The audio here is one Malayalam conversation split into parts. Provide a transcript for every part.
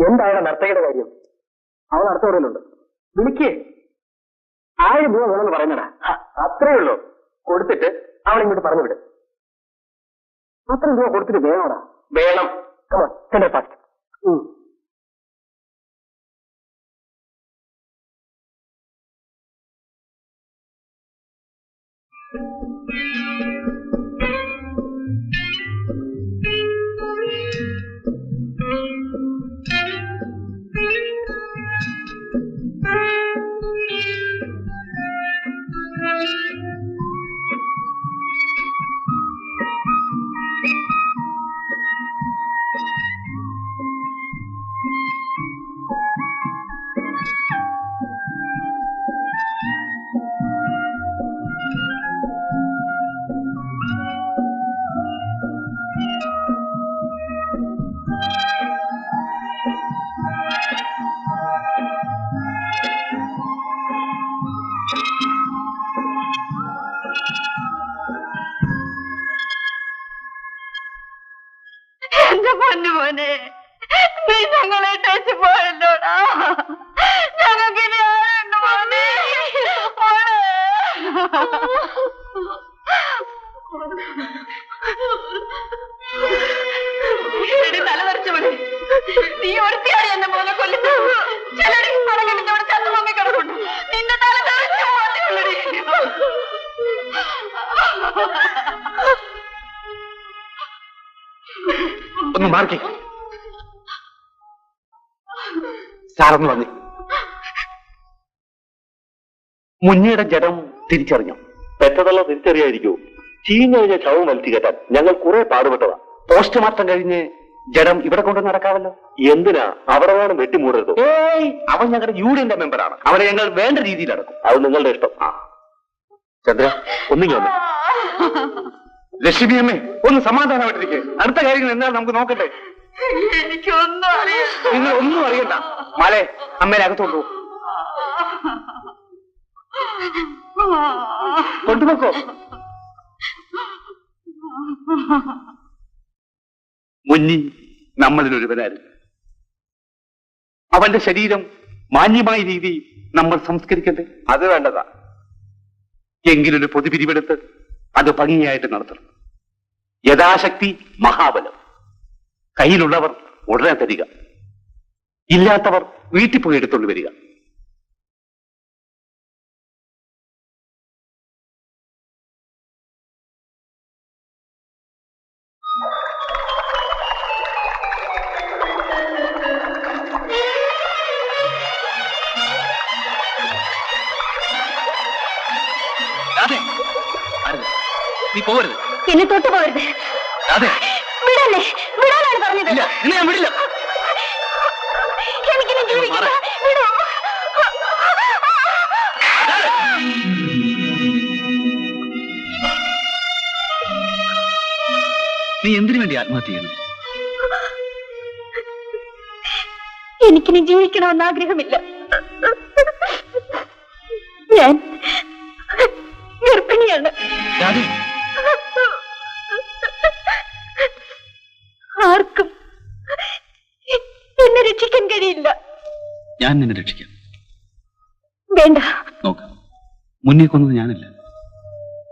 എന്താണ് നർത്തകയുടെ കാര്യം? അവൾ അടുത്ത പറയലുണ്ട്. വിളിക്കേ 1000 രൂപ വേണമെന്ന് പറയുന്നടാ. അത്രേ ഉള്ളൂ. കൊടുത്തിട്ട് അവൾ ഇങ്ങോട്ട് പറഞ്ഞു വിട്. അത്രയും രൂപ കൊടുത്തിട്ട് വേണോടാ? വേണം. Come on fast. മോനെ നീ ഞങ്ങളെ ടച്ച് പോയല്ലോടാ. ഞങ്ങൾക്ക് ഇനി ആരുണ്ട് മോനെ? തലവരച്ച പോലെ നീ ഒരുത്തിയാണ് എന്റെ മോനെ കൊല്ലുന്നത്. ചിലടി പറഞ്ഞോട് ചത്തു പൊങ്ങി കിടക്കുന്നു. നിന്റെ തല തെറിച്ച പോലെയുള്ളടി. ഒന്ന് മാർക്കി സാറൊന്ന് വന്നി. മുന്നിയുടെ ജഡം തിരിച്ചറിഞ്ഞു. പെറ്റതല്ല തിരിച്ചറിയായിരിക്കൂ. ചീഞ്ഞു കഴിഞ്ഞ ശവം വലിച്ചു കെട്ടാൻ ഞങ്ങൾ കുറെ പാടുപെട്ടതാ. പോസ്റ്റ്മോർട്ടം കഴിഞ്ഞ് ജഡം ഇവിടെ കൊണ്ട് നടക്കാമല്ലോ. എന്തിനാ അവിടെ വേണം വെട്ടിമൂടരുത്. ഏയ്, അവൻ ഞങ്ങളുടെ യൂണിയന്റെ മെമ്പറാണ്. അവനെ ഞങ്ങൾ വേണ്ട രീതിയിൽ അടക്കും. അത് നിങ്ങളുടെ ഇഷ്ടം. ചന്ദ്ര, ഒന്നിങ്ങി വന്നേ. ലക്ഷ്മി അമ്മേ, ഒന്ന് സമാധാനമായിട്ടിരിക്കെ. അടുത്ത കാര്യങ്ങൾ എന്താണ് നമുക്ക് നോക്കട്ടെ. എനിക്കൊന്നും അറിയാം. നിങ്ങൾ ഒന്നും അറിയണ്ട. മാലേ, അമ്മേനെ അകത്തോണ്ടു കൊണ്ടുപോക്കോ. മുന്നി നമ്മളിലൊരുവനായിരുന്നു. അവന്റെ ശരീരം മാന്യമായ രീതിയിൽ നമ്മൾ സംസ്കരിക്കട്ടെ. അത് വേണ്ടതാ. എങ്കിലൊരു പൊതുപിരിവെടുത്ത് അത് ഭംഗിയായിട്ട് നടത്തണം. യഥാശക്തി മഹാബലം. കയ്യിലുള്ളവർ ഉടനെ തരിക, ഇല്ലാത്തവർ വീട്ടിൽ പോയി എടുത്തുകൊണ്ട് വരിക. നീ പോവരുത്. എന്നെ തൊട്ട് പോകരുത്. അതെ, വിടല്ലേ, വിടാനാണ് പറഞ്ഞത്. ഇല്ല, ഇന്ന് ഞാൻ വിടില്ല. എനിക്കിനി ജീവിക്കണ്ട. വിടൂ. നീ എന്തിനു വേണ്ടി ആത്മഹത്യ ചെയ്യണം? എനിക്കിനി ജീവിക്കണമെന്ന് ആഗ്രഹമില്ല. ഞാൻ ഗർഭിണിയാണ്. ആർക്കും എന്നെ രക്ഷിക്കാൻ കഴിയില്ല. ഞാൻ നിന്നെ രക്ഷിക്കാം. വേണ്ട. നോക്കാം, മുന്നേ കൊന്നത് ഞാനല്ല.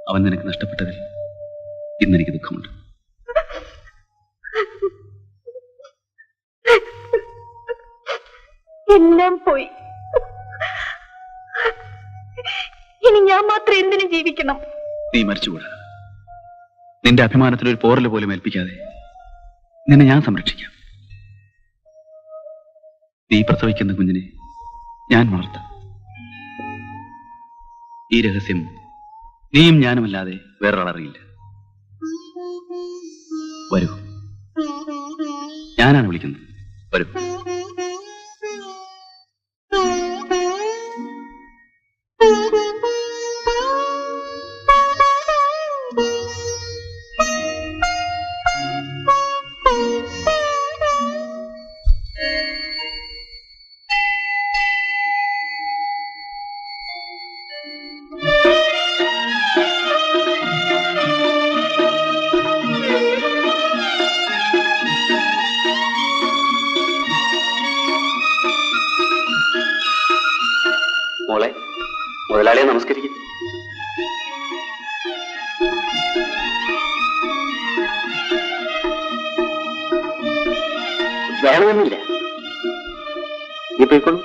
അവൻ നിനക്ക് നഷ്ടപ്പെട്ടതിൽ ഇന്നെനിക്ക് ദുഃഖമുണ്ട്. എല്ലാം പോയി. ഇനി ഞാൻ മാത്രം എന്തിനു ജീവിക്കണം? നീ മരിച്ചുകൂടാ. നിന്റെ അഭിമാനത്തിൽ ഒരു പോറൽ പോലും ഏൽപ്പിക്കാതെ നിന്നെ ഞാൻ സംരക്ഷിക്കാം. നീ പ്രസവിക്കുന്ന കുഞ്ഞിനെ ഞാൻ വളർത്താം. ഈ രഹസ്യം നീയും ഞാനുമല്ലാതെ വേറൊരാളറിയില്ല. വരൂ, ഞാനാണ് വിളിക്കുന്നത്. വരൂ. മോളെ, മുതലാളിയെ നമസ്കരിക്കും. വേണമെന്നില്ല, നീ പോയിക്കോളൂ.